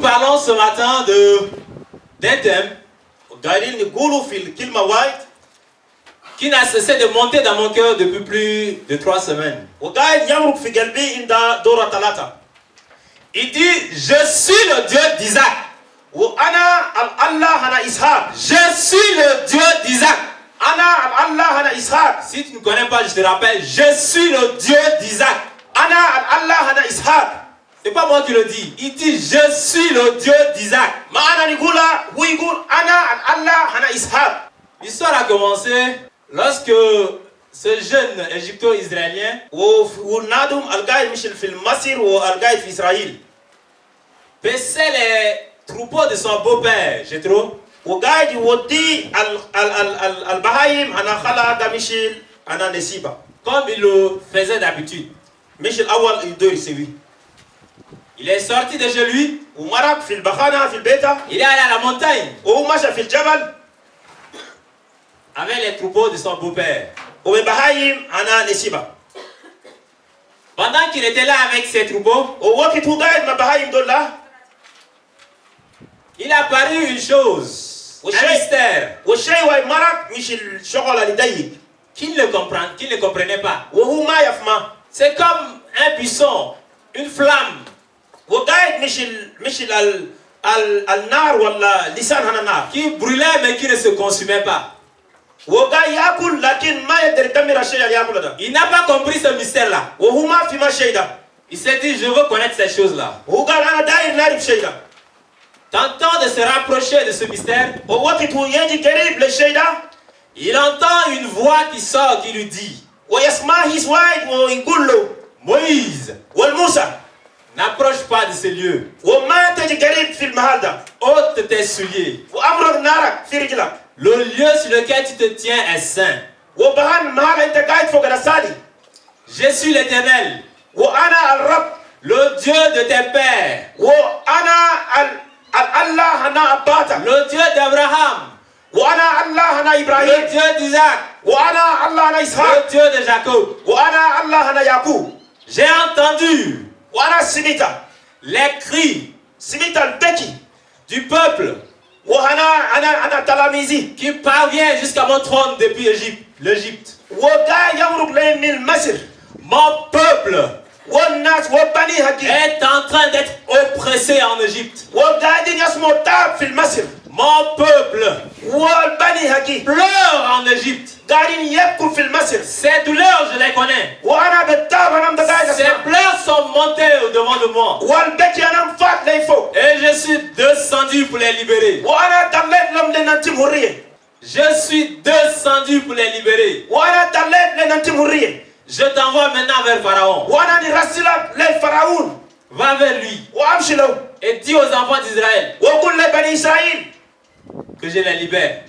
parlons ce matin d'un thème qui n'a cessé de monter dans mon cœur depuis plus de 3 semaines. Il dit, je suis le Dieu d'Isaac. Je suis le Dieu d'Isaac. Si tu ne connais pas, je te rappelle, je suis le Dieu d'Isaac. C'est pas moi qui le dis. Il dit, je suis le Dieu d'Isaac. L'histoire a commencé lorsque ce jeune égypto-israélien paissait les troupeaux de son beau-père, Jéthro. Comme il le faisait d'habitude. Il est sorti de chez lui. Il est allé à la montagne avec les troupeaux de son beau-père. Pendant qu'il était là avec ses troupeaux, il a apparu une chose, un mystère qu'il ne comprenait pas. C'est comme un buisson, une flamme qui brûlait mais qui ne se consumait pas. Il n'a pas compris ce mystère-là. Il s'est dit, je veux connaître ces choses-là. Tentant de se rapprocher de ce mystère, il entend une voix qui sort qui lui dit, Moïse, n'approche pas de ces lieux. Ôte tes souliers. Le lieu sur lequel tu te tiens est saint. Je suis l'Éternel, le Dieu de tes pères, le Dieu d'Abraham, le Dieu d'Isaac, le Dieu de Jacob. J'ai entendu les cris du peuple qui parvient jusqu'à mon trône depuis l'Égypte. Mon peuple est en train d'être oppressé en Égypte. Mon peuple pleure en Égypte. Ces douleurs, je les connais. Ces pleurs sont montées au-devant de moi. Et je suis descendu pour les libérer. Je suis descendu pour les libérer. Je t'envoie maintenant vers Pharaon. Va vers lui et dis aux enfants d'Israël que je les libère.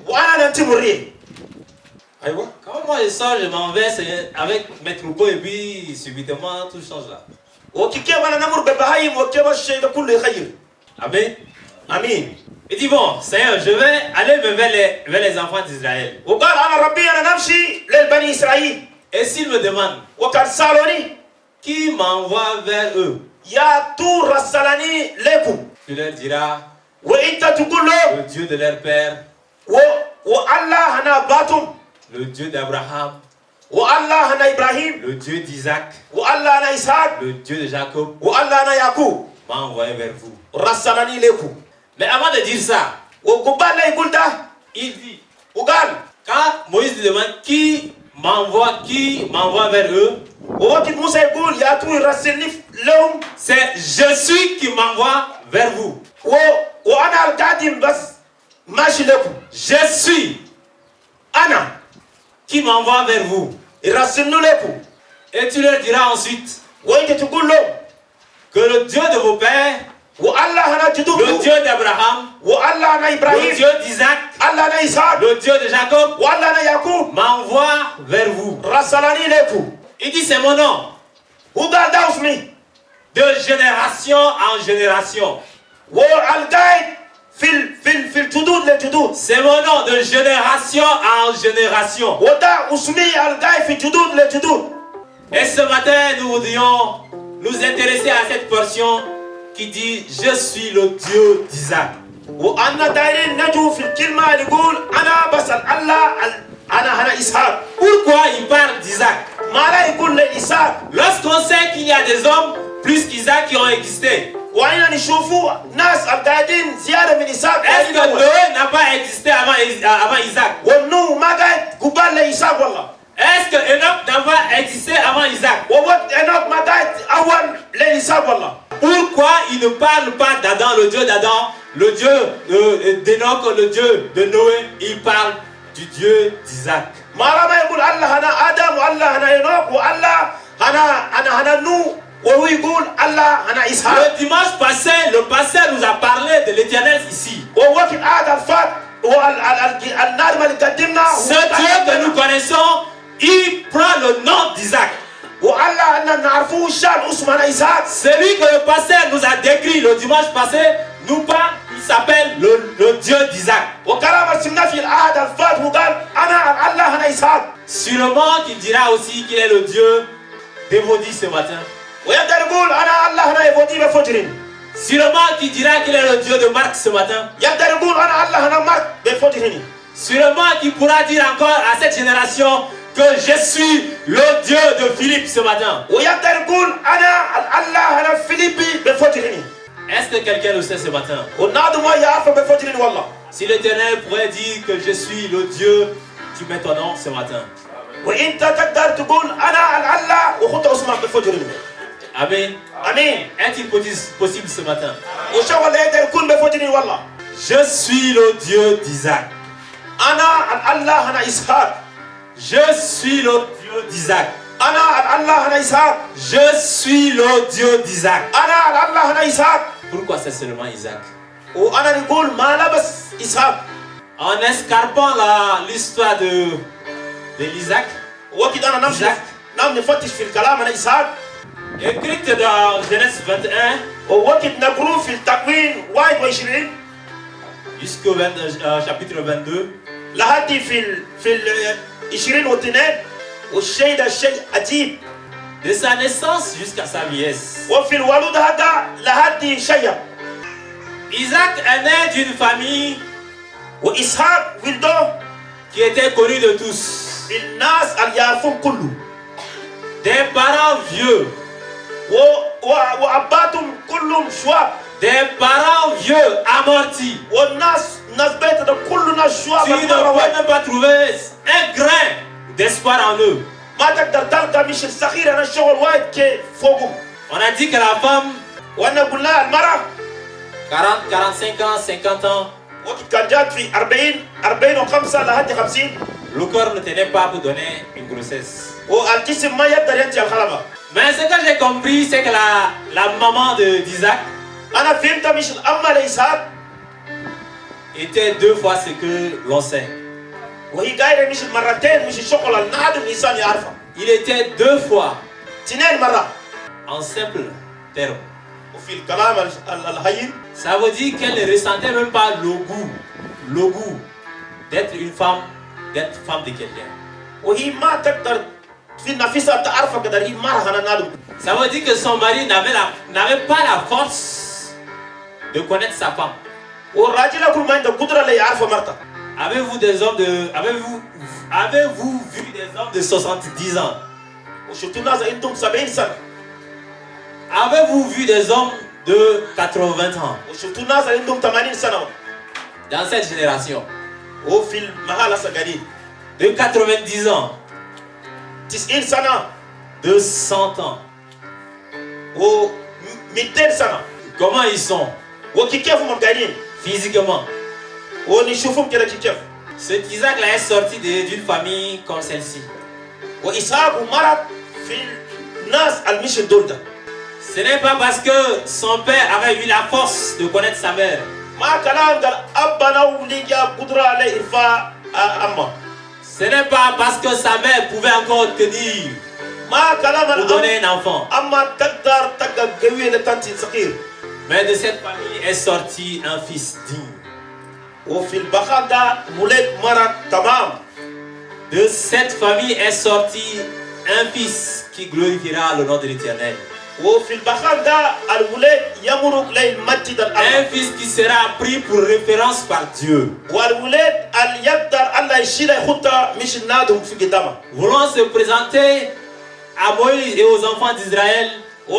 Quand moi je sors, je m'en vais avec mes troupeaux et puis subitement tout change là. Amen. Amen. Il dit bon, Seigneur, je vais aller vers les enfants d'Israël. Et s'ils me demandent qui m'envoie vers eux, tu leur diras le Dieu de leur père, le Dieu d'Abraham, le Dieu d'Isaac, le Dieu de Jacob m'a envoyé vers vous. Mais avant de dire ça, il dit, quand Moïse lui demande qui m'envoie vers eux, c'est je suis qui m'envoie vers vous. Je suis Anna qui m'envoie vers vous. Et tu leur diras ensuite que le Dieu de vos pères, le Dieu d'Abraham, le Dieu d'Isaac, le Dieu de Jacob m'envoie vers vous. Il dit c'est mon nom. De génération en génération. C'est mon nom de génération en génération. Et ce matin, nous voudrions nous intéresser à cette portion qui dit je suis le Dieu d'Isaac. وأنا دايرين نجو في الكلمة اللي يقول أنا بسأل الله أنا إسحاق. Pourquoi il parle d'Isaac? ما لا يقول لإسحاق. Lorsqu'on sait qu'il y a des hommes plus qu'Isaac qui ont existé. وأنا نشوفوا ناس القاعدين زيادة من إسحاق. Est-ce que Noé n'a pas existé avant Isaac? والنو ما قاعد قبال لإسحاق والله. Est-ce que Enoch n'a pas existé avant Isaac? ووقت إنوك ما قاعد أول لإسحاق والله. Pourquoi il ne parle pas d'Adam, le Dieu d'Adam, le Dieu d'Enoch, le Dieu de Noé? Il parle du Dieu d'Isaac. ما رأى يقول الله أنا آدم والله أنا إنوك والله أنا نو وهو يقول الله أنا إسحاق. Le dimanche passé, le pasteur nous a parlé de l'Éternel ici. ووقت هذا الفات والنار اللي قدمنا. Ce Dieu que nous connaissons, il prend le nom d'Isaac. والله أن نعرفه الشان اسمه إسحاق. Celui que le pasteur nous a décrit le dimanche passé, nous parle, il s'appelle le Dieu d'Isaac. وكلام سمنا في العهد الفات وقال أنا الله أنا إسحاق. Sûrement qu'il dira aussi qu'il est le Dieu d'Évodie ce matin. ويقدر يقول أنا الله أنا يفوتي بفجر. Sûrement qu'il dira qu'il est le Dieu de Marc ce matin. يقدر يقول أنا الله أنا مارك بفجر. Sûrement qu'il pourra dire encore à cette génération que je suis le Dieu de Philippe ce matin. ويقدر يقول أنا الله أنا فيليبي بفجر. Est-ce que quelqu'un le sait ce matin? والنادم ما يعرف بفجر والله. Si l'Éternel pourrait dire que je suis le Dieu, tu mets ton nom ce matin. وأنت تقدر تقول أنا الله وخذ اسمك بفجر. Amen. آمين. Est-il possible ce matin? وشو ولا يقدر يكون بفجر والله. Je suis le Dieu d'Isaac. أنا الله أنا إسحاق. Je suis le Dieu d'Isaac. أنا الله أنا إسحاق. Je suis le Dieu d'Isaac. أنا الله أنا إسحاق. Pourquoi c'est seulement Isaac? وأنا نقول ما لبس إسحاق. En escarpant l'histoire d'Isaac, وكده أنا نمشي نفتش في الكلام أنا إسحاق. écrite dans Genèse 21 ووقت نقرأ في التكوين 21 jusqu'au chapitre 22. لهدي في 22 والشيء ده شيء عجيب. De sa naissance jusqu'à sa vieillesse. وفي الولد هذا لهدي شيء. Isaac est né d'une famille وإسحاق ولده qui était connue de tous. الناس اللي يعرفون كله. Des parents vieux. وأباتهم كلهم شواب. Des parents vieux amortis. والناس بيت ده كل ناس شواب. Tu ne peux même pas trouver un grain d'espoir en eux. ما تقدر تلقى مش الصغير أنا الشغل وايد كيف فوقهم. On a dit que la femme وأنا قلنا المرأة 40, 45 ans, 50 ans, وقت كان جات في 45 لحد 50 le corps ne tenait pas pour donner une grossesse. والجسم ما يقدر ينتج الخلبة. Mais ce que j'ai compris, c'est que la maman d'Isaac أنا فهمت مش الأم لإسحاق était 2 fois ce que l'on sait. وهي قايلة مش مرتين مش الشغل النادم الإنسان يعرفها. Il était 2 fois 2 مرات. en simple terme. وفي الكلام الهين Ça veut dire qu'elle ne ressentait même pas le goût d'être une femme, d'être femme de quelqu'un. وهي ما تقدر في نفسها تعرفها قدر هي مرة أنا نادم. Ça veut dire que son mari n'avait pas la force de connaître sa femme. والراجل كل ما عنده قدرة اللي يعرفها مرته. Avez-vous vu des hommes de 70 ans? وشفتوا ناس عندهم 70 سنة. Avez-vous vu des hommes de 80 ans? وشفتوا ناس عندهم 80 سنة. Dans cette génération. وفي المحل الصغير. De 90 ans. 90 سنة. De 100 ans. و 200 سنة. Comment ils sont? وكيفهم قاعدين. Physiquement. ونشوفهم كده كيف. Cet Isaac-là est sorti d'une famille comme celle-ci. وإسحاق ومرض في الناس المش الدول ده. Ce n'est pas parce que son père avait eu la force de connaître sa mère. ما كلام قال أبنا وليجا قدرة على إرفاع أما. Ce n'est pas parce que sa mère pouvait encore tenir ما كلام pour donner un enfant. أما تقدر قوية لتنتي صغير. Mais de cette famille est sorti un fils digne. وفي البخار ده مولد مرض تمام. De cette famille est sorti un fils qui glorifiera le nom de l'Éternel. Un fils qui sera pris pour référence par Dieu. Voulant se présenter à Moïse et aux enfants d'Israël, il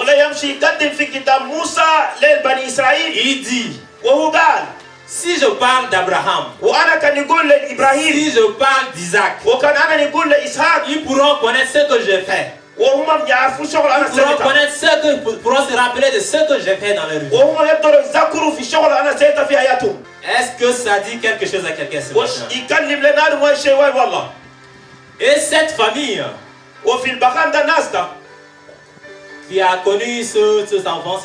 dit, si je parle d'Abraham, si je parle d'Isaac, ils pourront connaître ce que j'ai fait. Ils pourront connaître pourront se rappeler de ce que j'ai fait dans leur vie. Est-ce que ça dit quelque chose à quelqu'un ce matin? Et cette famille qui a connu cet enfant,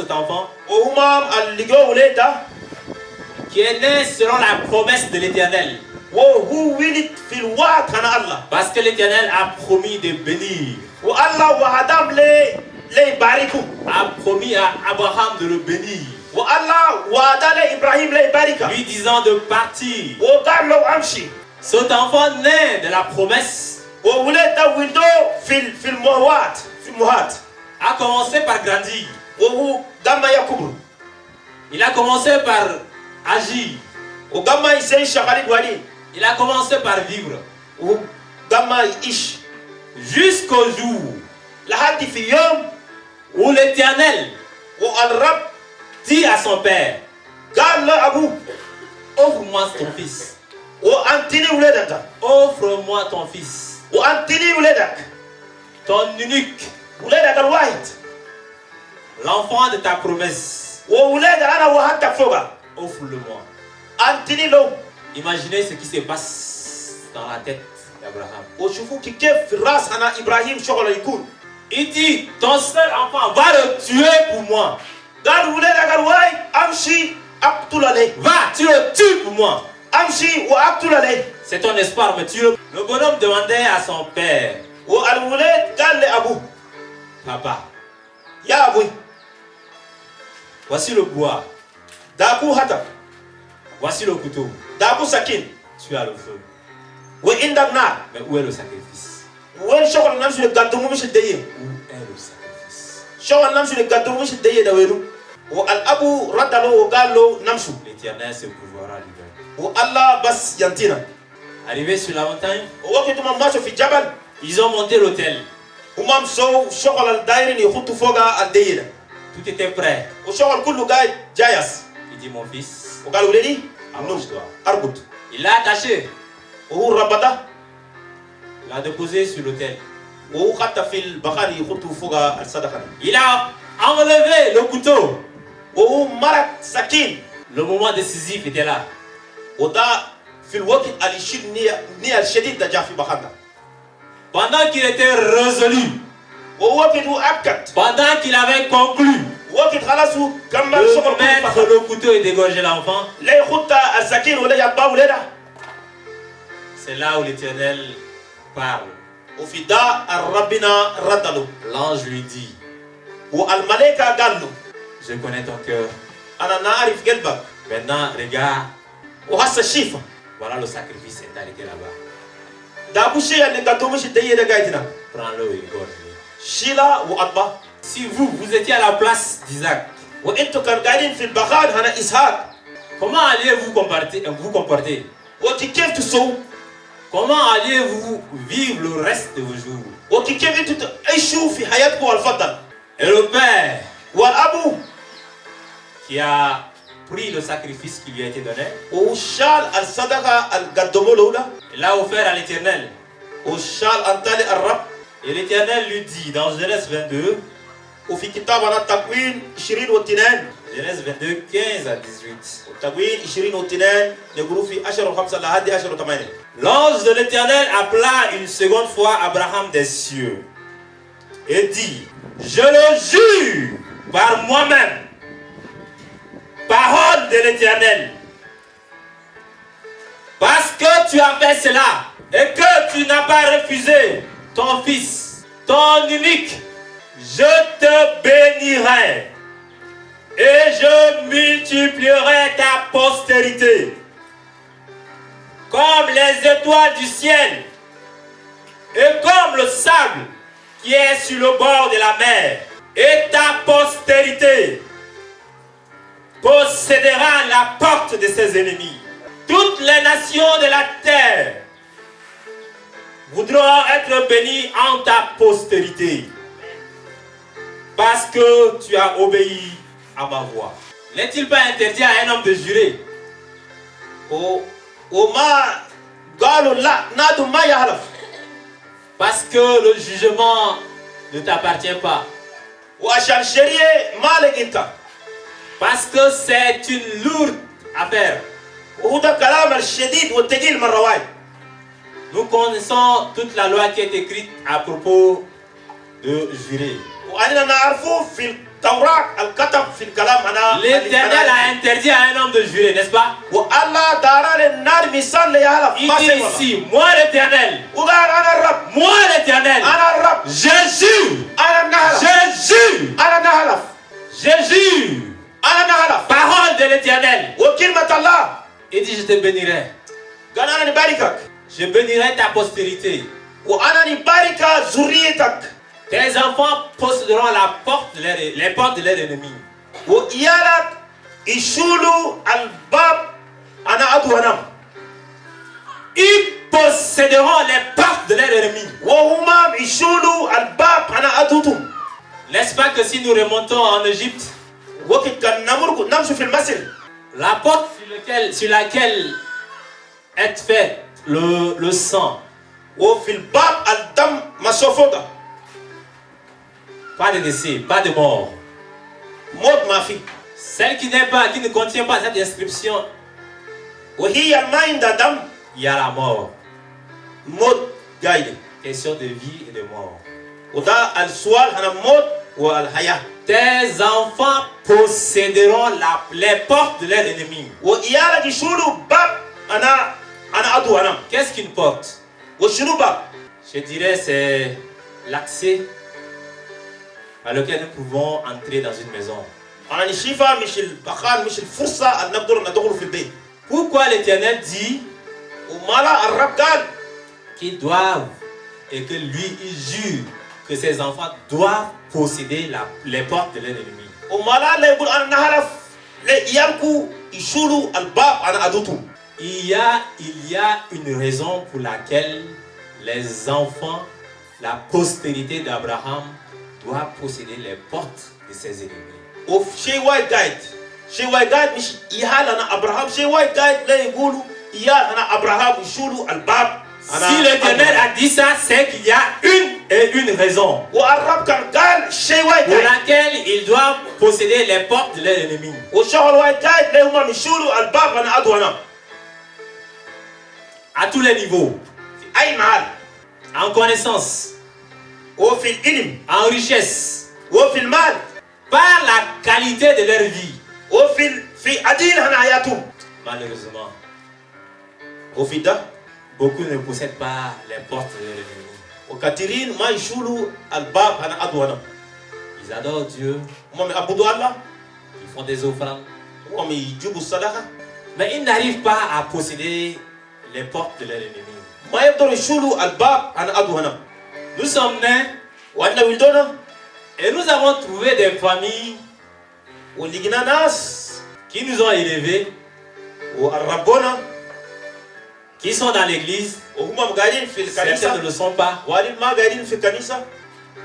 qui est né selon la promesse de l'Éternel. Parce que l'Éternel a promis de bénir. A promis à Abraham de le bénir. Lui disant de partir. Cet enfant né de la promesse a commencé par grandir. Il a commencé par agir. Il a commencé par vivre. Jusqu'au jour où l'Éternel dit à son père, offre-moi ton fils. Offre-moi ton fils. Ton unique. L'enfant de ta promesse. Offre-le-moi. Imaginez ce qui se passe dans la tête d'Abraham. Il dit, ton seul enfant va le tuer pour moi. Va, tu le tues pour moi. C'est ton espoir, mais tu le... Le bonhomme demandait à son père, papa, voici le bois. Voici le couteau. Tu as le feu. Mais où est le sacrifice? Où est le sacrifice? L'Éternel se pourvoira lui-même. Arrivé sur la montagne, ils ont monté l'autel. Tout était prêt. Il dit, mon fils, allonge-toi. Il l'a attaché. Il l'a déposé sur l'autel. Il a enlevé le couteau. Le moment décisif était là. Pendant qu'il était résolu, pendant qu'il avait conclu de mettre le couteau et d'égorger l'enfant, c'est là où l'Éternel parle. L'ange lui dit, je connais ton cœur. Maintenant, regarde. Voilà le sacrifice est arrêté là-bas. Prends-le et égorge-le. Si vous étiez à la place d'Isaac, comment alliez-vous vous comporter? Comment alliez-vous vivre le reste de vos jours? Et le père qui a pris le sacrifice qui lui a été donné, il l'a offert à l'Éternel. Et l'Éternel lui dit dans Genèse 22, Genèse 22, 15 à 18. L'ange de l'Éternel appela une seconde fois Abraham des cieux et dit, je le jure par moi-même, parole de l'Éternel, parce que tu as fait cela et que tu n'as pas refusé ton fils, ton unique, je te bénirai et je multiplierai ta postérité comme les étoiles du ciel et comme le sable qui est sur le bord de la mer. Et ta postérité possédera la porte de ses ennemis. Toutes les nations de la terre voudront être bénies en ta postérité, parce que tu as obéi à ma voix. N'est-il pas interdit à un homme de jurer? Parce que le jugement ne t'appartient pas. Parce que c'est une lourde affaire. Nous connaissons toute la loi qui est écrite à propos de jurer. L'Éternel a interdit à un homme de jurer, n'est-ce pas? Il dit ici, moi l'Éternel, Jésus, parole de l'Éternel. Il dit, je te bénirai. Je bénirai ta postérité. Tes enfants posséderont les portes de leurs ennemis. Ils posséderont les portes de leurs ennemis. N'est-ce pas que si nous remontons en Égypte, la porte sur laquelle est fait le sang, pas de décès, pas de mort. Celle qui ne contient pas cette inscription, il y a la mort. Question de vie et de mort. Tes enfants posséderont les portes de leurs ennemis. Qu'est-ce qu'une porte? Je dirais c'est l'accès par lequel nous pouvons entrer dans une maison. Pourquoi l'Éternel dit qu'ils doivent et que lui il jure que ses enfants doivent posséder les portes de leurs ennemis? Il y a une raison pour laquelle les enfants, la postérité d'Abraham, doivent posséder les portes de ses ennemis. Si l'Éternel a dit ça, c'est qu'il y a une raison pour laquelle ils doivent posséder les portes de leurs ennemis. À tous les niveaux, en connaissance, en richesse, par la qualité de leur vie. Malheureusement, beaucoup ne possèdent pas les portes de leur ennemi. Ils adorent Dieu, ils font des offrandes, mais ils n'arrivent pas à posséder les portes de leur ennemi. Nous sommes nés et nous avons trouvé des familles qui nous ont élevés, qui sont dans l'église. Certains ne le sont pas.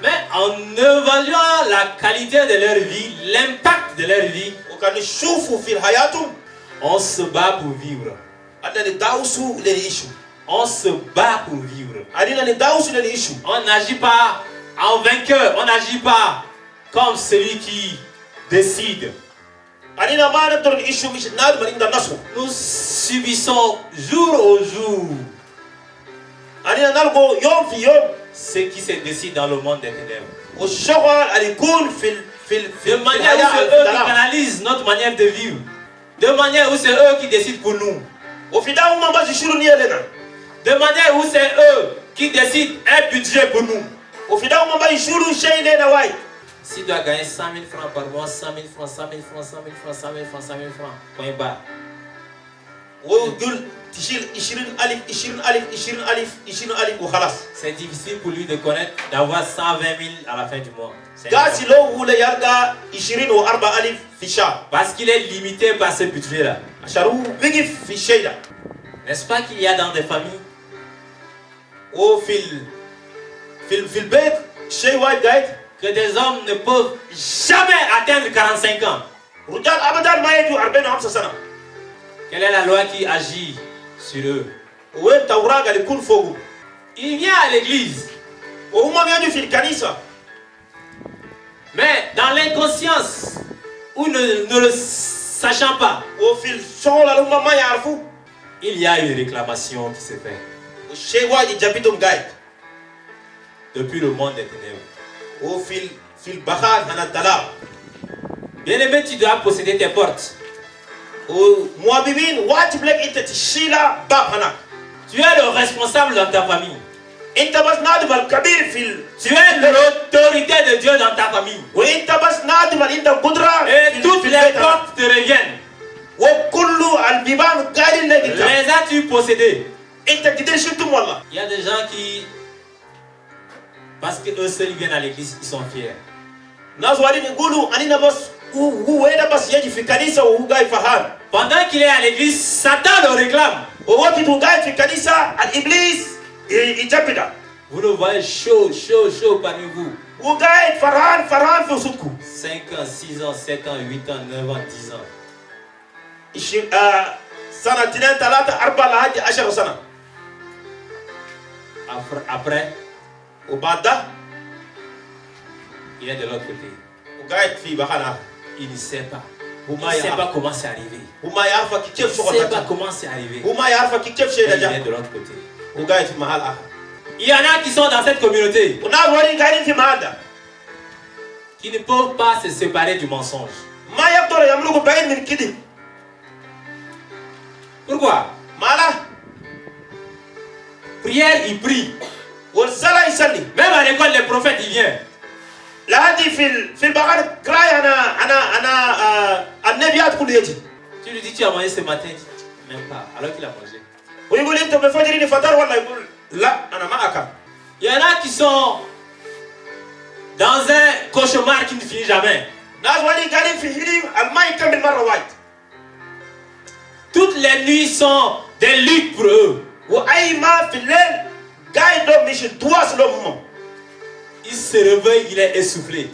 Mais en évaluant la qualité de leur vie, l'impact de leur vie, on se bat pour vivre. On se bat pour vivre. On n'agit pas en vainqueur, on n'agit pas comme celui qui décide. Nous subissons jour au jour ce qui se décide dans le monde des ténèbres. De manière où c'est eux qui canalisent notre manière de vivre. De manière où c'est eux qui décident pour nous. De manière où c'est eux qui décident un budget pour nous. Si tu dois gagner 100 000 francs par mois, 100 000 francs, 100 000 francs, 100 000 francs, 100 000 francs, 100 000 francs, point barre. C'est difficile pour lui de connaître, d'avoir 120 000 à la fin du mois. Parce qu'il est limité par ce budget-là. N'est-ce pas qu'il y a dans des familles que des hommes ne peuvent jamais atteindre 45 ans? Quelle est la loi qui agit sur eux? Il vient à l'église, mais dans l'inconscience ou ne le sachant pas, il y a une réclamation qui se fait depuis le monde des ténèbres. Bien-aimé, tu dois posséder tes portes. Tu es le responsable dans ta famille. Tu es l'autorité de Dieu dans ta famille. Et toutes les portes te reviennent. Les as-tu possédées? Il y a des gens qui, parce qu'eux seuls viennent à l'église, ils sont fiers. Pendant qu'il est à l'église, Satan le réclame. Vous le voyez chaud parmi vous. 5 ans, 6 ans, 7 ans, 8 ans, 9 ans, 10 ans. Après, il est de l'autre côté. Il ne sait pas. Il ne sait pas comment c'est arrivé. Il ne sait pas comment c'est arrivé. Il est de l'autre côté. Il y en a qui sont dans cette communauté qui ne peuvent pas se séparer du mensonge. Pourquoi? Prière, il prie. Même à l'école, les prophètes, il vient. Tu lui dis, tu as mangé ce matin? Il dit, même pas, alors qu'il a mangé. Il y en a qui sont dans un cauchemar qui ne finit jamais. Toutes les nuits sont des luttes pour eux. Il se réveille, il est essoufflé.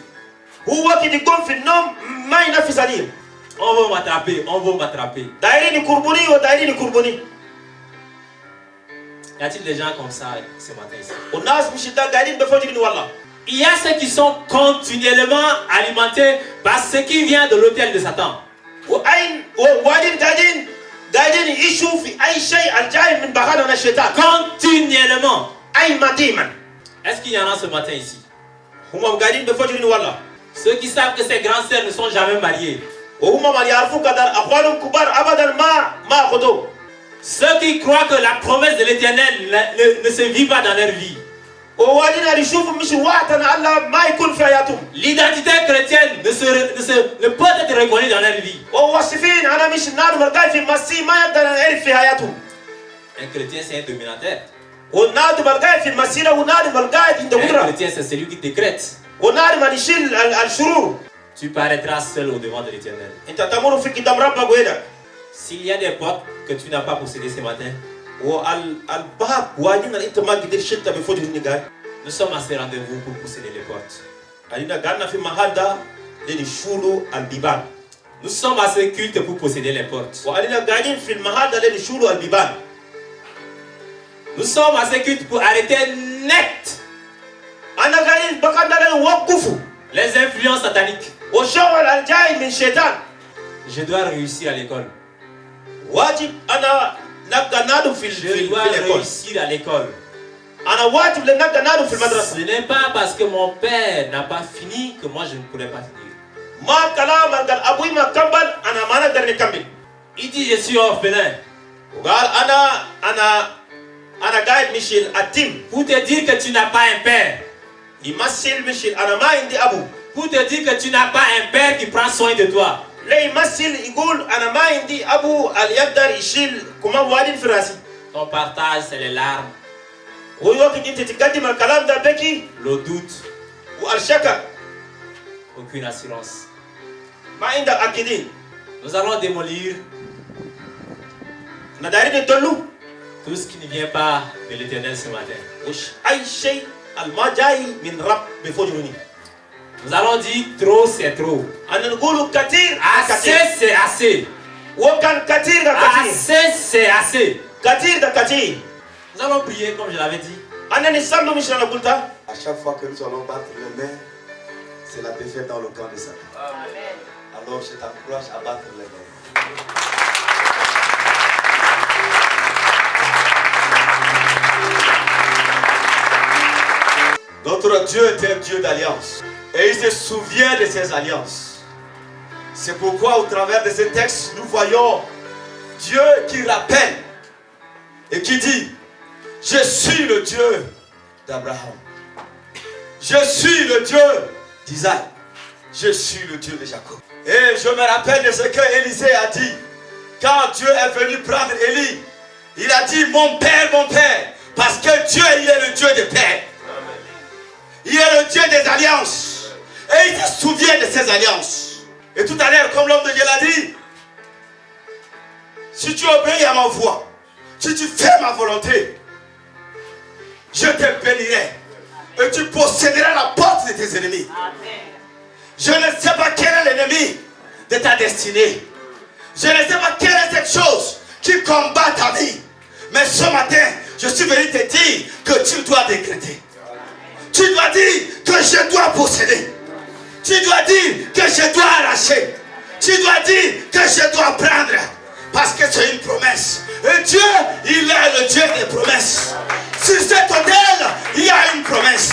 On veut m'attraper, on veut m'attraper. Y a-t-il des gens comme ça ce matin ici? Il y a ceux qui sont continuellement alimentés par ce qui vient de l'autel de Satan. Continuellement. Est-ce qu'il y en a ce matin ici? Ceux qui savent que ces grands sœurs ne sont jamais mariés. Ceux qui croient que la promesse de l'Éternel ne se vit pas dans leur vie. L'identité chrétienne ne peut être reconnue dans leur vie. Un chrétien, c'est un dominateur. Un chrétien, c'est celui qui décrète. Tu paraîtras seul au devant de l'Éternel. S'il y a des portes que tu n'as pas possédées ce matin, nous sommes à ce rendez-vous pour posséder les portes. Nous sommes à ce culte pour posséder les portes. Nous sommes à ce culte pour arrêter net les influences sataniques. Je dois réussir à l'école. Je dois réussir à l'école. Ce n'est pas parce que mon père n'a pas fini que moi je ne pourrais pas finir. Il dit je suis orphelin. Pour te dire que tu n'as pas un père. Pour te dire que tu n'as pas un père qui prend soin de toi. لي يمثل يقول أنا ما عندي أبو اللي يقدر يشيل كمان وادي في راسي. Ton partage, c'est les larmes, ويوقت أنت تقدم الكلام ده بكي le doute, والشك aucune assurance. ما عندك أكيدين. Nous allons démolir نداري ندلو tout ce qui ne vient pas de l'Éternel ce matin. وش أي شيء الما جاي من رب بفجرني. Nous allons dire trop, c'est trop. أنا نقول كثير Assez, c'est assez. وكان كثير ده كثير. Assez, c'est assez. كثير ده كثير. Nous allons prier comme je l'avais dit. أنا نسمع مش أنا قلتها. À chaque fois que nous allons battre les mains, c'est la défaite dans le camp de Satan. Alors je t'encourage à battre les mains. Notre Dieu est un Dieu d'alliance. Et il se souvient de ses alliances. C'est pourquoi au travers de ce texte, nous voyons Dieu qui rappelle et qui dit, je suis le Dieu d'Abraham. Je suis le Dieu d'Isaac. Je suis le Dieu de Jacob. Et je me rappelle de ce que Élisée a dit. Quand Dieu est venu prendre Élie, il a dit, mon père, parce que Dieu, il est le Dieu des pères. Il est le Dieu des alliances. Et il se souvient de ses alliances. Et tout à l'heure, comme l'homme de Dieu l'a dit, si tu obéis à ma voix, si tu fais ma volonté, je te bénirai. Et tu posséderas la porte de tes ennemis. Je ne sais pas quel est l'ennemi de ta destinée. Je ne sais pas quelle est cette chose qui combat ta vie. Mais ce matin, je suis venu te dire que tu dois décréter. Tu dois dire que je dois posséder. Tu dois dire que je dois arracher. Tu dois dire que je dois prendre. Parce que c'est une promesse. Et Dieu, il est le Dieu des promesses. Sur cet autel, il y a une promesse.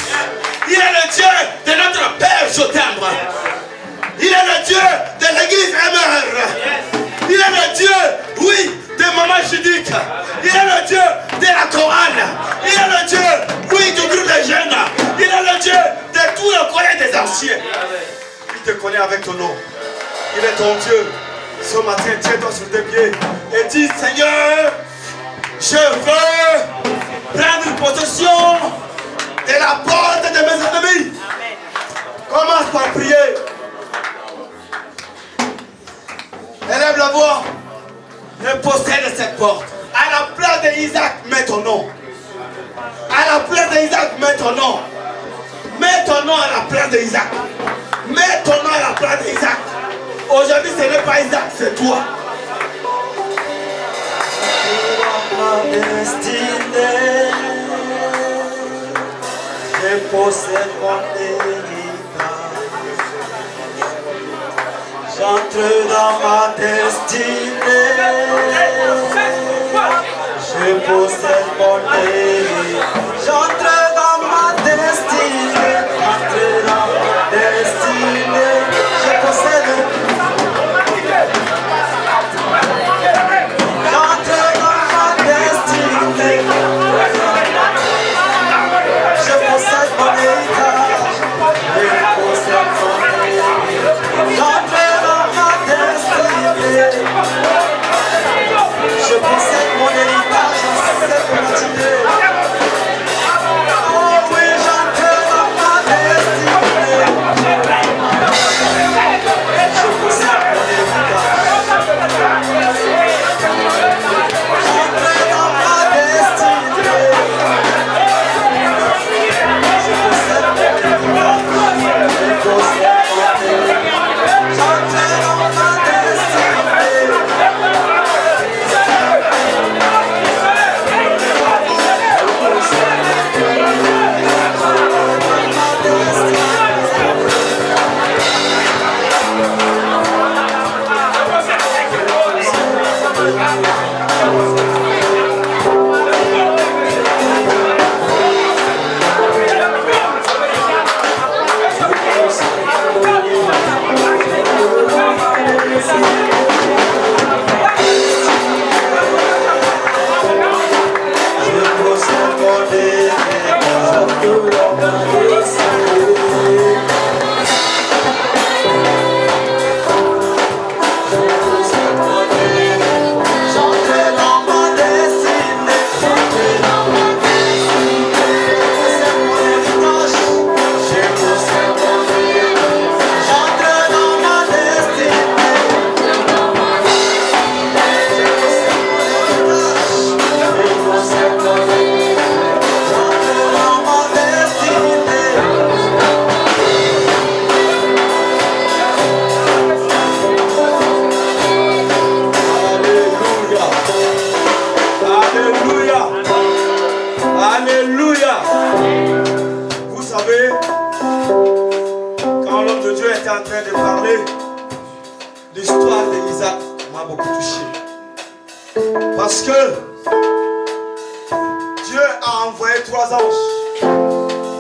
Il est le Dieu de notre Père Jotambre. Il est le Dieu de l'église MR. Il est le Dieu, oui, de Maman Judith. Il est le Dieu de la Chorale. Il est le Dieu, oui, du groupe des jeunes. Il est le Dieu de tout le collège des anciens. Il te connaît avec ton nom. Il est ton Dieu. Ce matin, tiens-toi sur tes pieds et dis, Seigneur, je veux prendre possession de la porte de mes ennemis. Commence par prier. Élève la voix et possède cette porte. À la place d'Isaac, mets ton nom. À la place d'Isaac, mets ton nom. Mets ton nom à la place d'Isaac. Mets ton nom à la place d'Isaac. Aujourd'hui, ce n'est pas Isaac, c'est toi. Ma destinée, je possède mon héritage. J'entre dans ma destinée, je possède mon héritage. J'entre dans ma destinée, j'entre dans ma destinée, je possède. que Dieu a envoyé 3 anges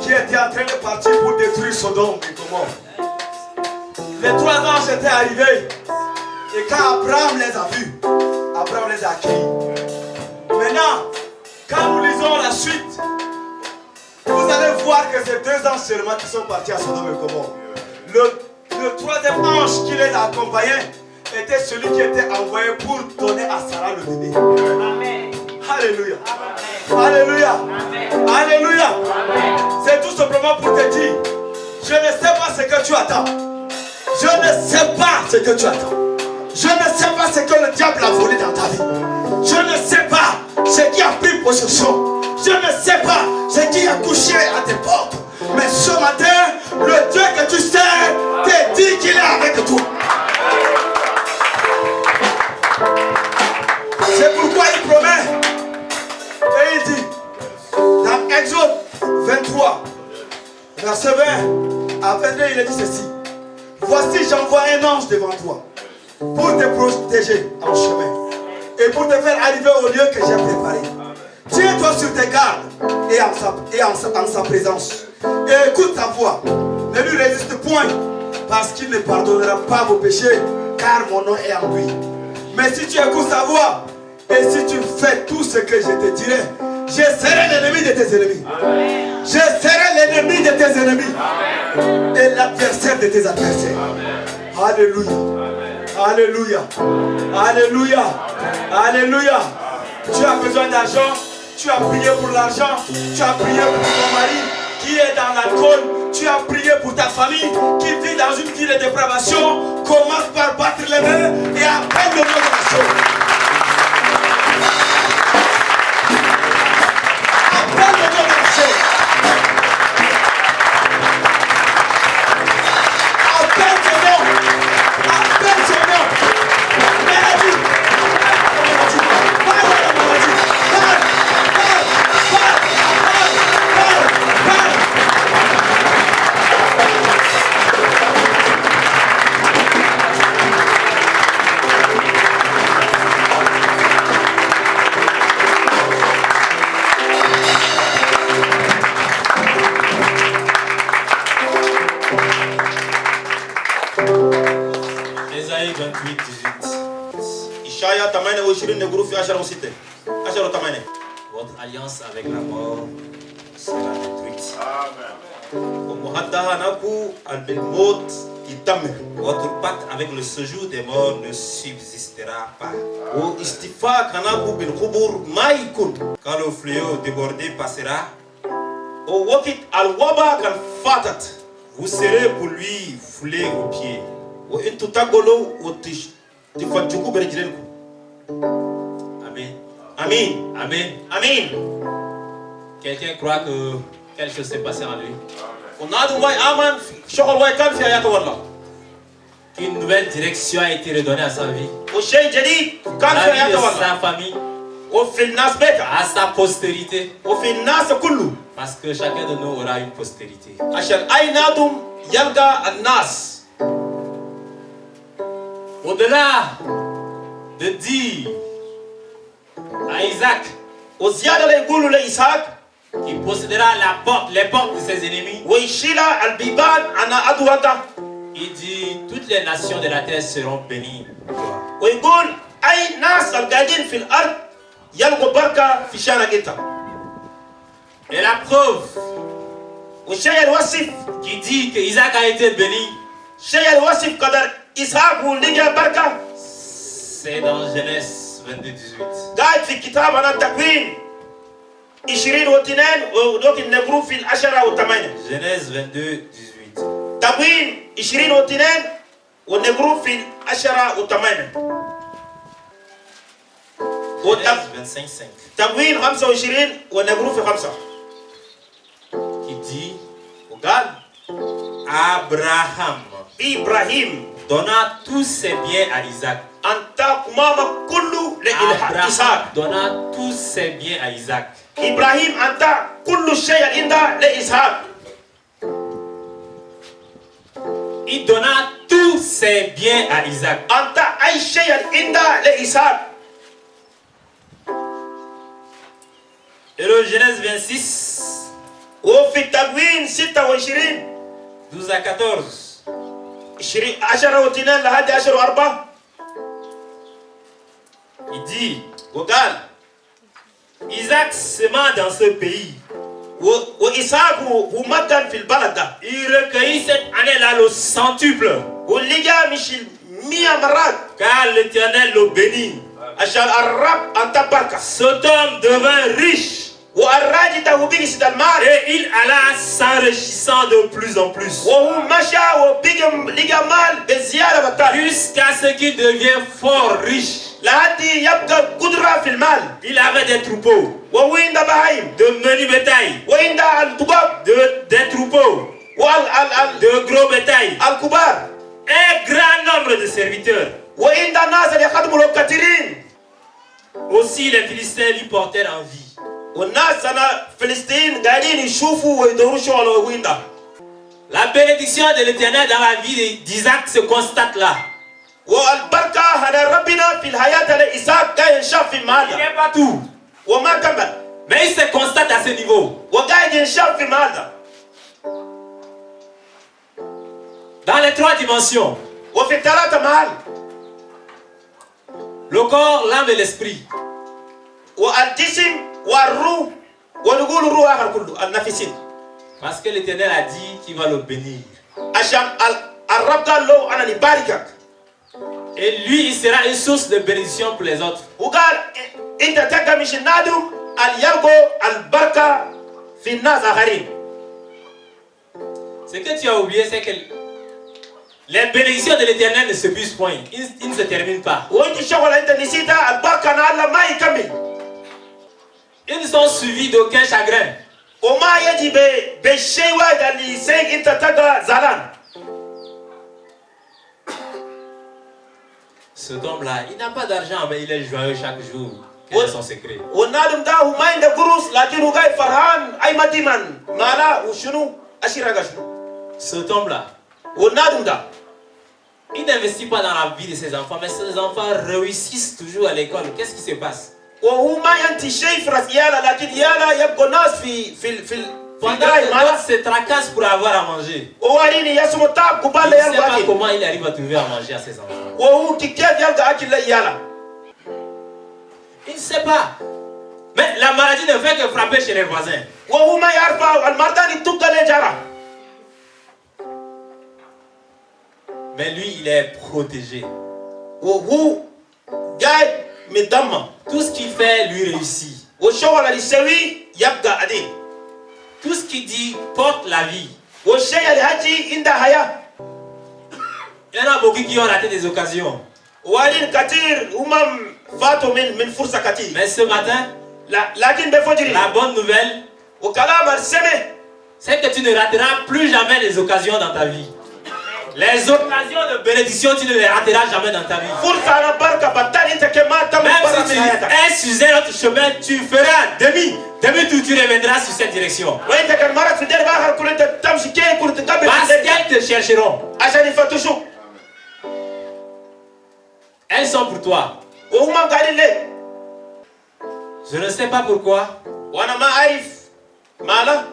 qui étaient en train de partir pour détruire Sodome et Gomorrhe. Les 3 anges étaient arrivés. Et quand Abraham les a vus, Abraham les a accueillis. Maintenant, quand nous lisons la suite, vous allez voir que ces 2 anges seulement qui sont partis à Sodome et Gomorrhe. Le 3e ange qui les a accompagnés était celui qui était envoyé pour donner à Sarah le bébé. Amen. Alléluia. Amen. Alléluia. Amen. Alléluia. Amen. C'est tout simplement pour te dire, je ne sais pas ce que tu attends. Je ne sais pas ce que tu attends. Je ne sais pas ce que le diable a volé dans ta vie. Je ne sais pas ce qui a pris possession. Je ne sais pas ce qui a couché à tes portes. Mais ce matin, le Dieu que tu sais te dit qu'il est avec toi. C'est pourquoi il promet. Et il dit, dans Exode 23, verset 20 à 22, il a dit ceci. Voici, j'envoie un ange devant toi pour te protéger en chemin et pour te faire arriver au lieu que j'ai préparé. Tiens-toi sur tes gardes et en sa présence. Et écoute ta voix. Ne lui résiste point, parce qu'il ne pardonnera pas vos péchés, car mon nom est en lui. Mais si tu écoutes sa voix, et si tu fais tout ce que je te dirai, je serai l'ennemi de tes ennemis. Amen. Je serai l'ennemi de tes ennemis. Amen. Et l'adversaire de tes adversaires. Amen. Alléluia. Amen. Alléluia. Alléluia. Alléluia. Tu as besoin d'argent. Tu as prié pour l'argent. Tu as prié pour ton mari qui est dans l'alcool. Tu as prié pour ta famille qui vit dans une vie de dépravation. Commence par battre les mains et appelle le nom de la chose. Appelle le nom de la chose. Appelle son nom. Appelle son nom. Maladie. Parle à la maladie. Parle. Ésaïe 28, 18. Ishaya tamane o shirin ne groupe ashara osite. Ashara tamane. Votre alliance avec la mort sera détruite. O muhaddaha naku al bil maut itamir. Votre pacte avec le séjour des morts ne subsistera pas. O istifa kanaku bil khubur ma yakun. Quand le fléau débordé passera, O wakit al waba kan fatat. vous serez pour lui foulés aux pieds. O intu tagolo o tifajuku berjilenku. Amen. Amin. Amen. Amin. Quelqu'un croit que quelque chose s'est passé en lui. On a du way aman shokol way kan fi ayata walla. Qu'une nouvelle direction a été redonnée à sa vie. O shay jadid kan À fi la vie de ayata walla. sa famille, O fil nas beka. à sa postérité. O fil nas kullu. Parce que chacun de nous aura une postérité. عشان أيناتهم يلقى الناس. Au-delà de dire à Isaac وزيادة لا يقولوا لإسحاق qui possédera les portes de ses ennemis, ويشيل البيبان أنا أدوغا. il dit toutes les nations de la terre seront bénies. ويقول أي ناس القاعدين في الأرض يلقوا بركة في شانك أنت. Et la preuve والشيء الوصف qui dit que Isaac a été béni, الشيء الوصف قدر إسحاق ولقى بركة c'est dans Genèse 22, 18. قاعد في كتاب أنا التكوين 22 ودوك النقرو في 10 و8. Genèse 22, 18. تكوين 22 والنقرو في 10 و8. Genèse 25, 5. تكوين 25 والنقرو في 5. Qui dit وقال Abraham إبراهيم donna tous ses biens à Isaac. أنت كماما كله لإسحاق. Abraham donna tous ses biens à Isaac. إبراهيم أنت كل شيء عندك لإسحاق. Il donna tous ses biens à Isaac. أنت أي شيء عندك لإسحاق. Et le Genèse 26, وفي التكوين 26 12 à 14. 10 لحد 10 Il dit, وقال Isaac sema dans ce pays. وإسحاق ومكن في البلد ده. Il recueillit cette année-là le centuple. واللقى مش 100 مرات. Car l'Éternel le bénit. عشان الرب أنت بركة. Cet homme devint riche. والراجل ده وبيجسد المال. Et il alla s'enrichissant de plus en plus. وهو مشى وبيجي لقى مال بزيادة بطال. Jusqu'à ce qu'il devienne fort riche. لحد يبقى قدرة في المال. Il avait des troupeaux. وهو عنده بهايم. De menus bétail. وعنده الدقاب. Des troupeaux. De gros bétail. الكبار. Un grand nombre de serviteurs. وعنده الناس اللي يخدموا له كثيرين. Aussi les Philistins lui portèrent envie. والناس أنا فلسطين قاعدين يشوفوا ويدوروا شغل وين ده. La bénédiction de l'Éternel dans la vie d'Isaac se constate là. والبركة هذا ربنا في الحياة لإسحاق قاعد ينشاف في Il المال. n'est pas tout. وما كمل. Mais il se constate à ce niveau. وقاعد ينشاف في المال. Dans les 3 dimensions. وفي 3 مال. Le corps, l'âme et l'esprit. والجسم والروح ونقول الروح آخر كله النفسين. Parce que l'Éternel a dit qu'il va le bénir. عشان الرب قال له أنا نباركك. Et lui, il sera une source de bénédiction pour les autres. وقال أنت تلقى مش النادم اللي يلقوا البركة في الناس آخرين. Ce que tu as oublié, c'est que les bénédictions de l'Éternel ne se puissent point. Ils ne se terminent pas. وأنت الشغل أنت نسيتها البركة أنا ما يكمل. Ils ne sont suivis d'aucun chagrin. وما يجي بالشيء واحد اللي يسيك أنت تلقى زعلان. Cet homme-là, il n'a pas d'argent, mais il est joyeux chaque jour. Quel est son secret? والنادم ده هو ما عنده قروش لكن هو قاعد فرحان أي ما ديما مالا وشنو أشيرك شنو. Cet homme-là, والنادم ده il n'investit pas dans la vie de ses enfants, mais ses enfants réussissent toujours à l'école. Qu'est-ce qui se passe? وهو ما ينتي شيء في راس عياله لكن عياله يبقوا ناس في Pendant que d'autres se tracassent pour avoir à manger. وواليني يسمو تاب Il قبال ne sait يلقى pas أكل. comment il arrive à trouver à manger à ses enfants. وهو كيف يلقى أكل لعياله. Il ne sait pas. Mais la maladie ne fait que frapper chez les voisins. وهو ما يعرف المرضى يتوقع لجارة. Mais lui, il est protégé. وهو قاعد متدمر. Tout ce qu'il fait, lui réussit. والشغل اللي يسويه يبقى عديل. Tout ce qu'il dit porte la vie. والشيء اللي هجي عنده حياة. Il y en a beaucoup qui ont raté des occasions. ووالين كثير هم فاتوا من فرصة كثير. Mais ce matin, لكن بفجر. la bonne nouvelle, وكلام السمع. c'est que tu ne rateras plus jamais les occasions dans ta vie. Les occasions de bénédiction, tu ne les rateras jamais dans ta vie. فرصة أنا بركة بطل أنت كمان تم Même برا si من حياتك. tu es sur un autre chemin, tu feras demi-tour, tu reviendras sur cette direction. وأنت كان مرات في الدرب آخر كل أنت تمشي كيف كل تقبل. Parce qu'elles te chercheront. عشان يفتشوا. Elles sont pour toi. وهم قاعدين ليه؟ Je ne sais pas pourquoi. وأنا ما أعرف ماله.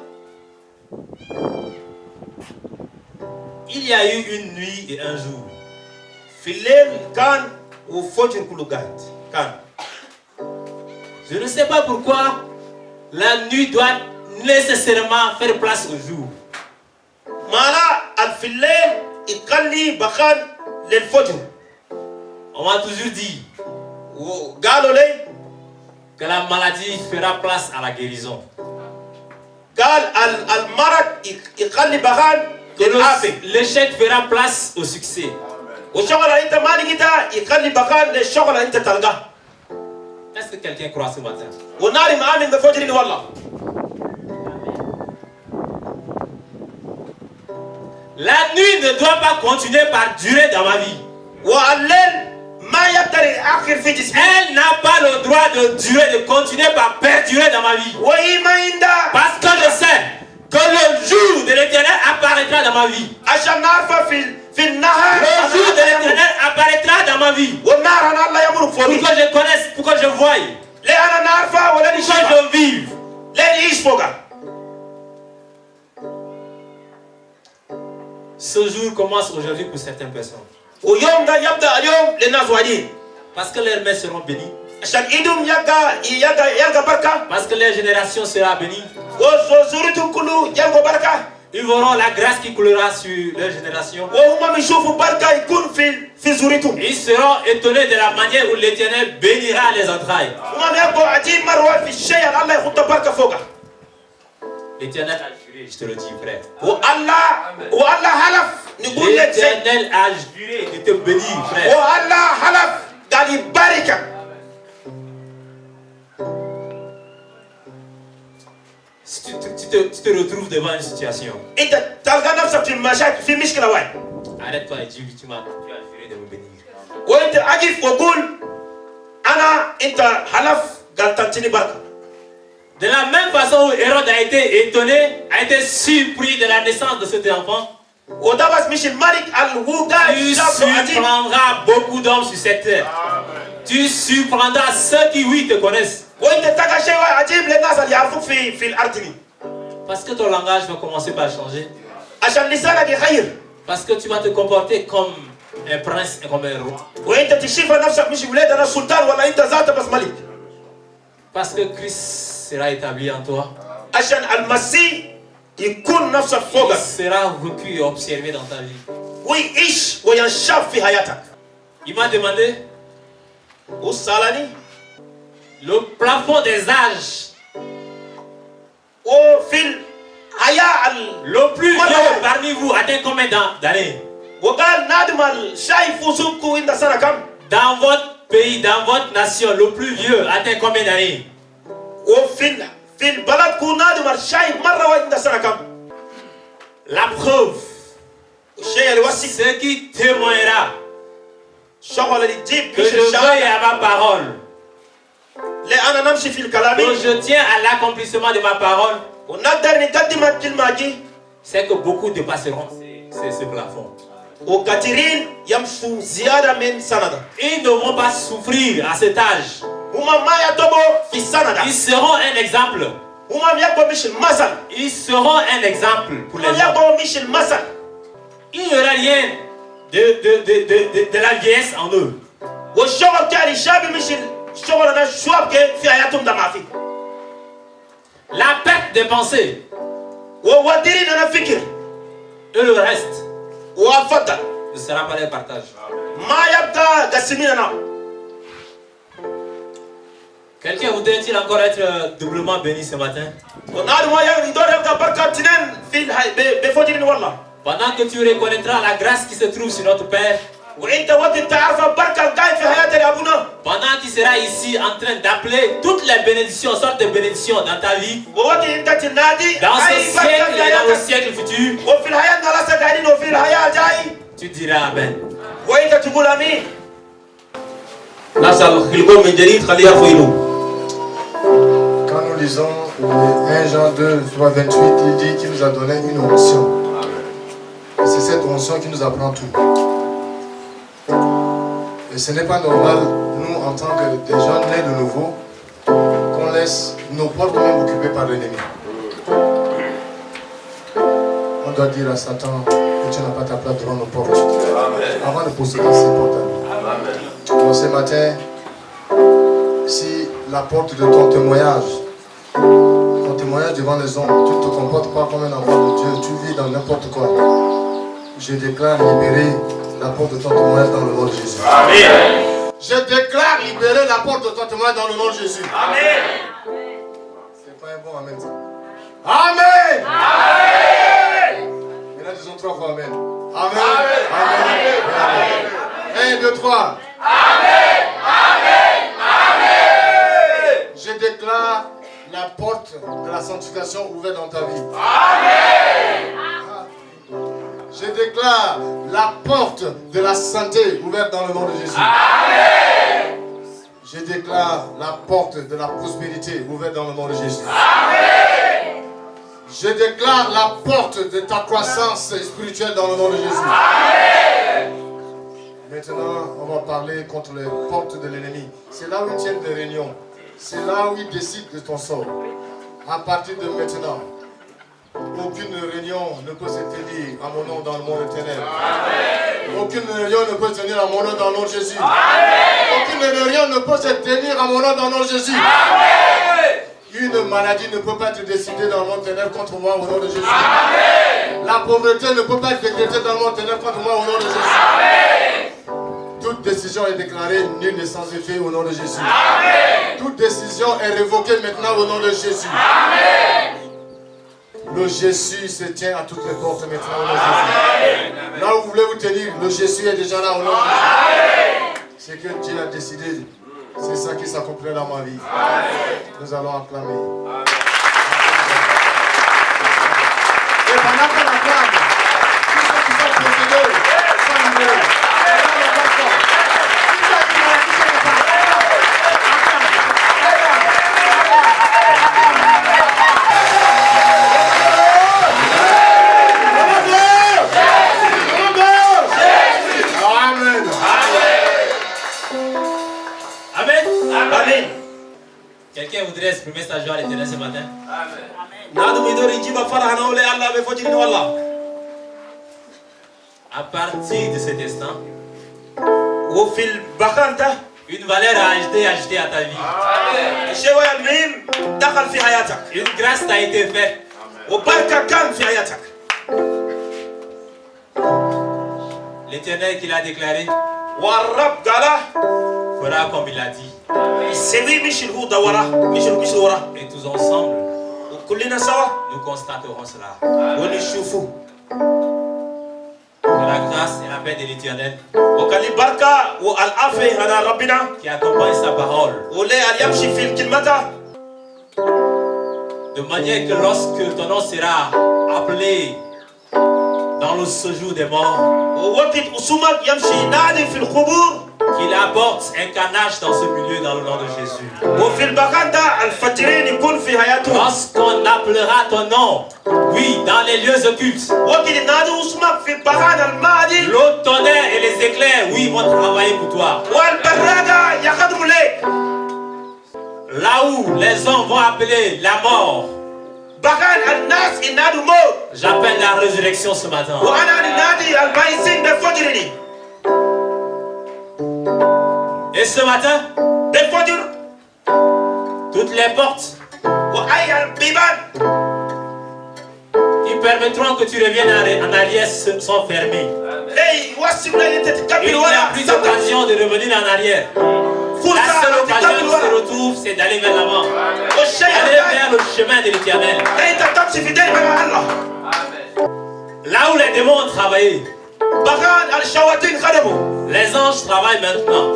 Il y a eu une nuit et un jour. في الليل كان وفجر كله قاعد كان. Je ne sais pas pourquoi la nuit doit nécessairement faire place au jour. مالا في الليل يخلي بخان للفجر. On m'a toujours dit وقالوا لي que la maladie fera place à la guérison. قال المرض يخلي بخان Que للعافية. l'échec fera place au succès. والشغل اللي انت ما لقيتها يخلي بخان للشغل اللي انت تلقاه. Est-ce que quelqu'un croit ce matin? وناري مآمن بفجر والله. La nuit ne doit pas continuer par durer dans ma vie. والليل ما يقدر يأخر في جسمي. Elle n'a pas le droit de durer, de continuer par perdurer dans ma vie. وهي ما عندها. Parce que je sais que le jour de l'Éternel apparaîtra dans ma vie. عشان نعرفها في النهار. Le jour de l'Éternel apparaîtra dans ma vie. والنار أنا الله يمر Pour فوقي. que je connaisse, pour que je voie, ليه أنا نعرفها ولا pour نشوفها. que je vive. Ce jour commence aujourd'hui pour certaines personnes. Parce que leurs mains seront bénies. Parce que leur génération sera bénie. Ils verront la grâce qui coulera sur leur génération. Ils seront étonnés de la manière où l'Éternel bénira les entrailles. L'Éternel a juré, je te le dis, frère. L'Éternel a juré de te bénir, frère. Si tu te retrouves devant une situation, arrête-toi et dis, tu as juré de me bénir. De la même façon où Hérode a été étonné, a été surpris de la naissance de cet enfant, tu surprendras beaucoup d'hommes sur cette terre. Tu surprendras ceux qui, oui, te connaissent. Parce que ton langage va commencer par changer. Parce que tu vas te comporter comme un prince et comme un roi. Parce que Christ sera établi en toi. Il sera vécu et observé dans ta vie. Il m'a demandé le plafond des âges. Le plus vieux parmi vous atteint combien d'années? Dans votre pays, dans votre nation, le plus vieux atteint combien d'années? La preuve, ce qui témoignera que je veille à ma parole, que je tiens à l'accomplissement de ma parole, c'est que beaucoup dépasseront ce plafond. Ils ne vont pas souffrir à cet âge. Ils seront un exemple. Ils seront un exemple pour les gens. Il n'y aura rien de la vieillesse en eux. La perte des pensées et le reste ne sera pas leur partage. Quelqu'un voudrait-il encore être doublement béni ce matin? Pendant que tu reconnaîtras la grâce qui se trouve sur notre Père, pendant qu'il sera ici en train d'appeler toutes les bénédictions, sortes de bénédictions dans ta vie, dans ce siècle et dans le siècle futur, tu diras Amen. Quand nous lisons 1 Jean 2, 28, il dit qu'il nous a donné une onction. Et c'est cette onction qui nous apprend tout. Et ce n'est pas normal, nous en tant que des gens nés de nouveau, qu'on laisse nos portes même occupées par l'ennemi. On doit dire à Satan que tu n'as pas ta place devant nos portes. Avant de posséder ces portes à nous. Donc ce matin, si la porte de ton témoignage devant les hommes, tu ne te comportes pas comme un enfant de Dieu, tu vis dans n'importe quoi. Je déclare libérer la porte de ton témoignage dans le nom de Jésus. Amen. Je déclare libérer la porte de ton témoignage dans le nom de Jésus. Amen. C'est pas un bon amen ça. Amen. Amen. Et là disons 3 fois amen. Amen. Amen. Amen. 1, 2, 3. Amen. Amen. Amen. Je déclare la porte de la sanctification ouverte dans ta vie. Amen. Je déclare la porte de la santé ouverte dans le nom de Jésus. Amen. Je déclare la porte de la prospérité ouverte dans le nom de Jésus. Amen. Je déclare la porte de ta croissance spirituelle dans le nom de Jésus. Amen. Maintenant, on va parler contre les portes de l'ennemi. C'est là où ils tiennent des réunions. C'est là où ils décident de ton sort. À partir de maintenant, aucune réunion ne peut se tenir à mon nom dans le monde éternel. Aucune réunion ne peut se tenir à mon nom dans le nom de Jésus. Aucune réunion ne peut se tenir à mon nom dans le nom de Jésus. Une maladie ne peut pas être décidée dans le monde éternel contre moi au nom de Jésus. La pauvreté ne peut pas être décrétée dans le monde éternel contre moi au nom de Jésus. Toute décision est déclarée nulle et sans effet au nom de Jésus. Toute décision est révoquée maintenant au nom de Jésus. Le Jésus se tient à toutes les portes maintenant au nom de Jésus. Là où vous voulez vous tenir, le Jésus est déjà là au nom de Jésus. C'est que Dieu a décidé. C'est ça qui s'accomplira dans ma vie. Nous allons acclamer. Et pendant qu'on acclame, tous ceux qui sont possédés sont libérés. Quelqu'un voudrait exprimer sa joie à l'Éternel ce matin? À partir de cet instant, une valeur a été ajoutée à ta vie. Une grâce t'a été faite. L'Éternel qui l'a déclaré fera comme il l'a dit. Et tous ensemble, nous constaterons cela. Que la grâce et la paix de l'Éternel qui accompagne sa parole, de manière que lorsque ton nom sera appelé dans le séjour des morts, qu'il apporte un canage dans ce milieu dans le nom de Jésus. Lorsqu'on appellera ton nom, oui, dans les lieux occultes, l'eau, tonnerre et les éclairs, oui, vont travailler pour toi. Là où les hommes vont appeler la mort, j'appelle la résurrection ce matin. Et ce matin, toutes les portes qui permettront que tu reviennes en arrière sont fermées. Il n'y a plus d'occasion de revenir en arrière. La seule occasion qui se retrouve, c'est d'aller vers l'avant. Aller vers le chemin de l'Éternel. Là où les démons ont travaillé, les anges travaillent maintenant.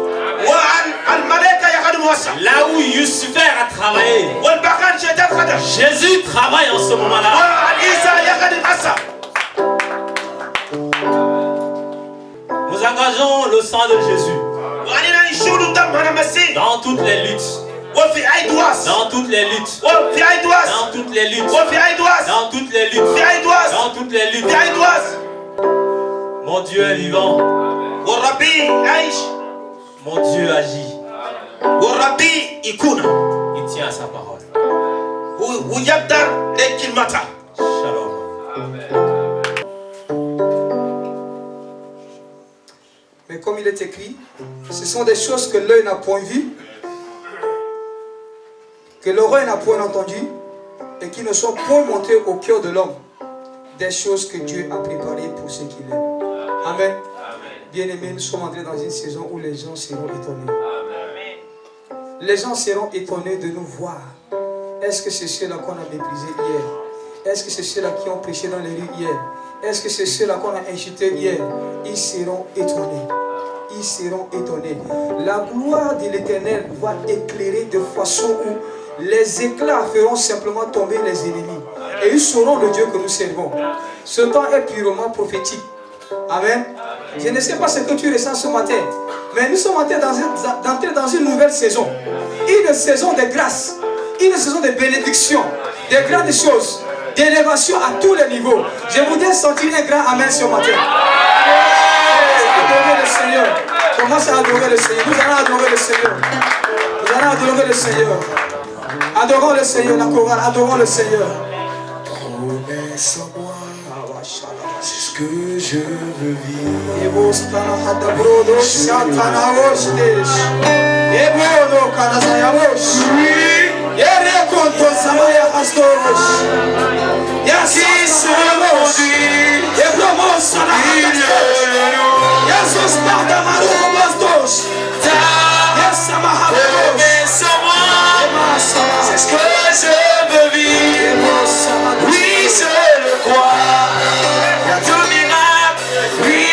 Là où Lucifer a travaillé, Jésus travaille en ce moment-là. Nous engageons le sang de Jésus dans toutes les luttes. Dans toutes les luttes. Dans toutes les luttes. Dans toutes les luttes. Dans toutes les luttes. Mon Dieu est vivant. Mon Dieu agit. Il tient à sa parole. Shalom. Mais comme il est écrit, ce sont des choses que l'œil n'a point vues, que l'oreille n'a point entendues, et qui ne sont point montées au cœur de l'homme. Des choses que Dieu a préparées pour ceux qui l'aiment. Amen. Bien-aimés, nous sommes entrés dans une saison où les gens seront étonnés. Les gens seront étonnés de nous voir. Est-ce que c'est ceux-là qu'on a méprisés hier? Est-ce que c'est ceux-là qui ont prêché dans les rues hier? Est-ce que c'est ceux-là qu'on a insultés hier? Ils seront étonnés. Ils seront étonnés. La gloire de l'Éternel va éclairer de façon où les éclats feront simplement tomber les ennemis. Et ils sauront le Dieu que nous servons. Ce temps est purement prophétique. Amen. Je ne sais pas ce que tu ressens ce matin, mais nous sommes d'entrer dans une nouvelle saison. Une saison de grâce, une saison de bénédiction, de grandes choses, d'élévation à tous les niveaux. Je voudrais sentir un grand amen ce matin. Adorer le Seigneur. Commence à adorer le Seigneur. Nous allons adorer le Seigneur. Nous allons adorer le Seigneur. Adorons le Seigneur, la chorale, adorons le Seigneur. Promets-moi, c'est ce que je veux vivre. C'est ce que je veux vivre. Oui, je le crois. Il y a deux miracles. Oui,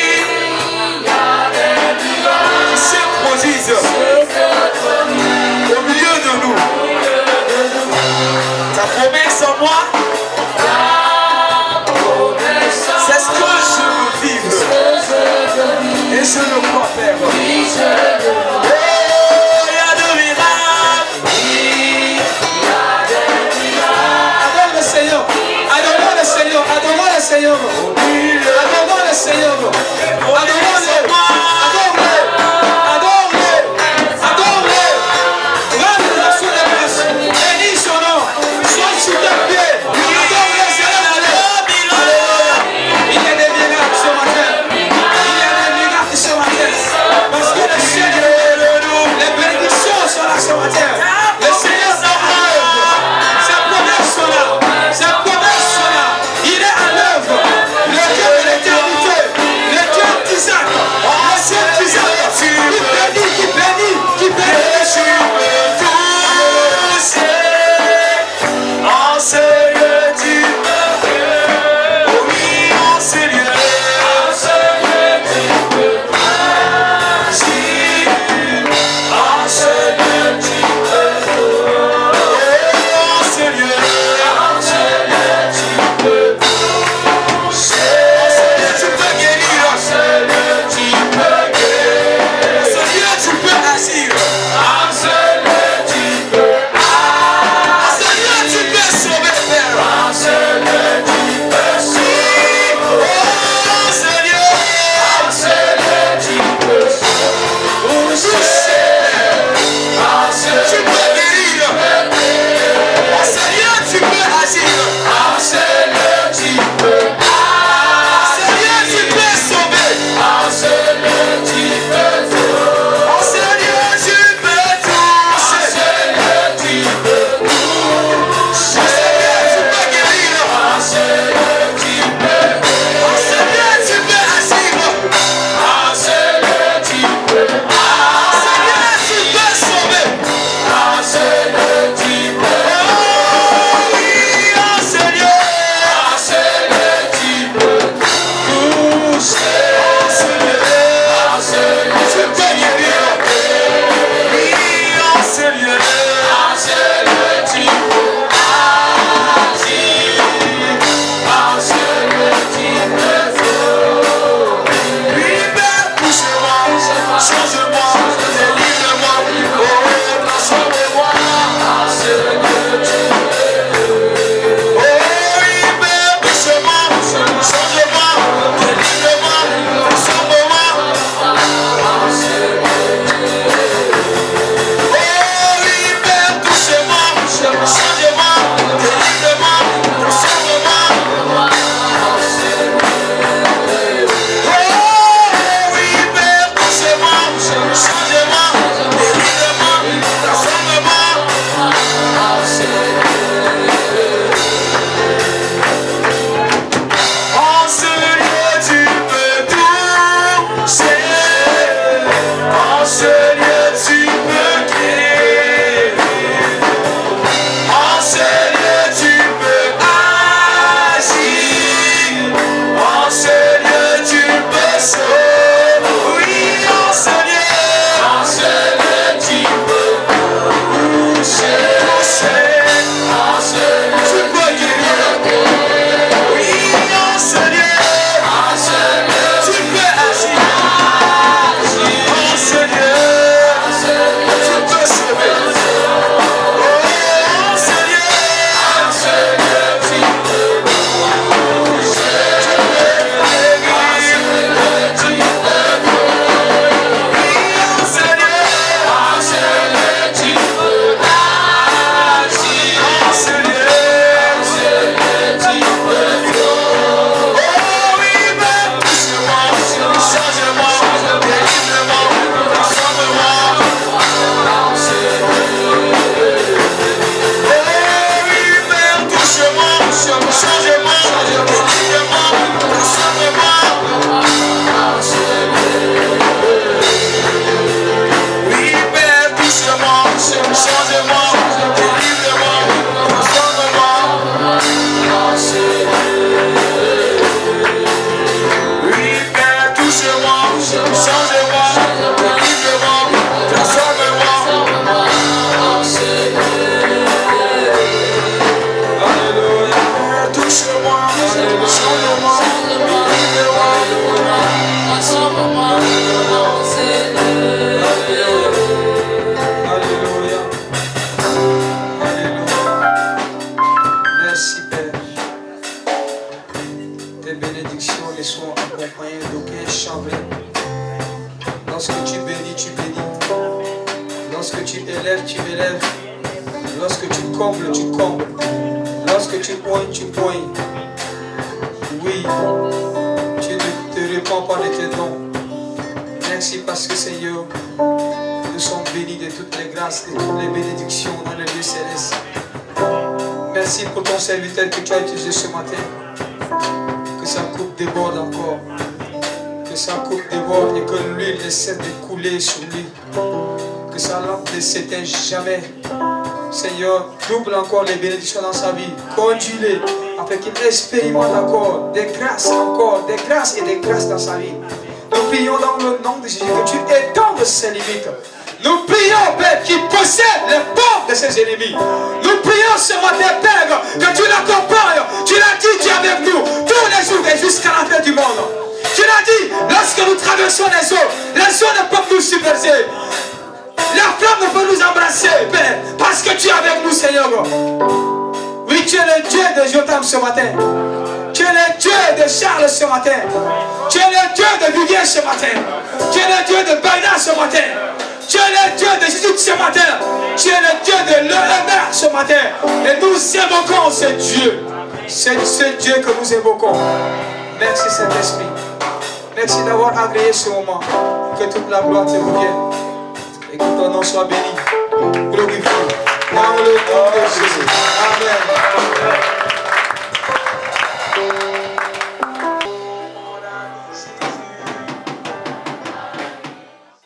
qui se produisent au milieu de nous. Ta promesse en moi, c'est ce que je veux vivre. Et je le crois, Père. Seigneur, adorons le Seigneur, adorons-le, adorons-le, rends l'action de grâce, bénis son nom, sois sur tes pieds, adore-le Seigneur, il y a des miracles ce matin, parce que le Seigneur, les bénédictions sont là ce matin, le Seigneur s'en œuvre, sa promesse sont là, sa promesse sont là, il est à l'œuvre. Le Dieu de l'éternité, le Dieu d'Isaac, le Dieu d'Isaac, qui bénit, qui bénit. Je peux toucher en ce lieu du peuple. Oui, en ce lieu du peuple. En ce lieu du peuple. En ce lieu du peuple. Seigneur. Lorsque tu élèves, tu élèves. Lorsque tu combles, tu combles. Lorsque tu poignes, tu poignes. Oui, tu ne te répands pas de tes dons. Merci parce que Seigneur, nous sommes bénis de toutes les grâces, de toutes les bénédictions dans les lieux célestes. Merci pour ton serviteur que tu as utilisé ce matin. Que sa coupe déborde encore. Que sa coupe déborde et que l'huile ne cesse de couler sur lui. Que sa lampe ne s'éteigne jamais. Seigneur, double encore les bénédictions dans sa vie. Conduis-le afin qu'il expérimente encore des grâces et des grâces dans sa vie. Nous prions dans le nom de Jésus que tu étendes ses limites. Nous prions, Père, qui possède les portes de ses ennemis. Nous prions ce matin, Père, que tu l'accompagnes. Tu l'as dit, tu es avec nous tous les jours et jusqu'à la fin du monde. Tu l'as dit, lorsque nous traversons les eaux ne peuvent nous submerger. La flamme ne peut nous embrasser, Père, parce que tu es avec nous, Seigneur. Oui, tu es le Dieu de Jotam ce matin. Tu es le Dieu de Charles ce matin. Tu es le Dieu de Vivien ce matin. Tu es le Dieu de Baïna ce matin. Tu es le Dieu de Jésus ce matin. Tu es le Dieu de l'Emer ce matin. Et nous évoquons ce Dieu. C'est ce Dieu que nous évoquons. Merci Saint-Esprit. Merci d'avoir agréé ce moment. Que toute la gloire te revienne. Et que ton nom soit béni. Glorifié. Dans le nom de Jésus. Amen.